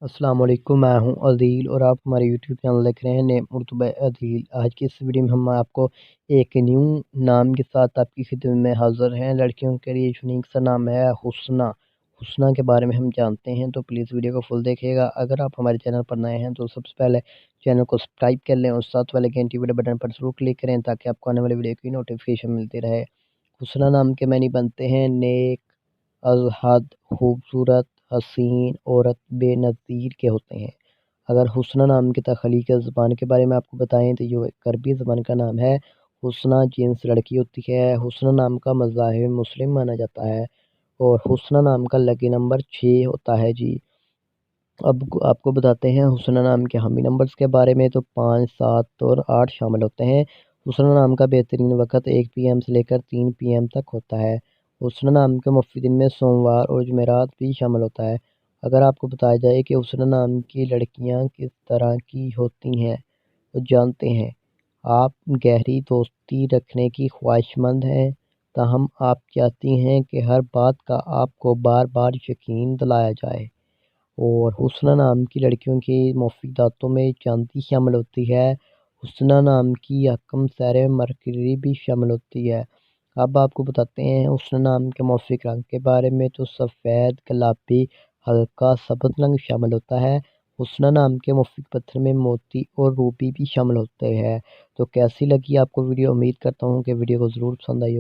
السلام علیکم، میں ہوں عدیل اور آپ ہمارے یوٹیوب چینل دیکھ رہے ہیں نیم اردو بائی عدیل۔ آج کی اس ویڈیو میں ہم آپ کو ایک نیو نام کے ساتھ آپ کی خدمت میں حاضر ہیں۔ لڑکیوں کے لیے یونیک سا نام ہے حسنہ کے بارے میں ہم جانتے ہیں، تو پلیز ویڈیو کو فل دیکھیے گا۔ اگر آپ ہمارے چینل پر نئے ہیں تو سب سے پہلے چینل کو سبسکرائب کر لیں اور ساتھ والے گھنٹی والے بٹن پر ضرور کلک کریں تاکہ آپ کو آنے والے ویڈیو کی نوٹیفیکیشن ملتی رہے۔ حسنہ نام کے معنی بنتے ہیں نیک، از حد، خوبصورت، حسین، عورت، بے نظیر کے ہوتے ہیں۔ اگر حسنہ نام کی تخلیق زبان کے بارے میں آپ کو بتائیں تو یہ ایک عربی زبان کا نام ہے۔ حسنہ جنس لڑکی ہوتی ہے۔ حسنہ نام کا مذاہب مسلم مانا جاتا ہے اور حسنہ نام کا لکی نمبر 6 ہوتا ہے جی۔ اب آپ کو بتاتے ہیں حسنہ نام کے حامی نمبرز کے بارے میں، تو 5، 7 اور 8 شامل ہوتے ہیں۔ حسنہ نام کا بہترین وقت 1 PM سے لے کر 3 PM تک ہوتا ہے۔ حسنہ نام کے مفید دن میں سوموار اور جمعرات بھی شامل ہوتا ہے۔ اگر آپ کو بتایا جائے کہ حسنہ نام کی لڑکیاں کس طرح کی ہوتی ہیں تو جانتے ہیں۔ آپ گہری دوستی رکھنے کی خواہش مند ہیں، تاہم آپ چاہتی ہیں کہ ہر بات کا آپ کو بار بار یقین دلایا جائے۔ اور حسنہ نام کی لڑکیوں کی مفیداتوں میں چاندی شامل ہوتی ہے۔ حسنہ نام کی حکم سیر مرکری بھی شامل ہوتی ہے۔ اب آپ کو بتاتے ہیں حسنہ نام کے موافق رنگ کے بارے میں، تو سفید، گلابی، ہلکا سبز رنگ شامل ہوتا ہے۔ حسنہ نام کے موافق پتھر میں موتی اور روبی بھی شامل ہوتے ہیں۔ تو کیسی لگی آپ کو ویڈیو؟ امید کرتا ہوں کہ ویڈیو کو ضرور پسند آئی ہوگی۔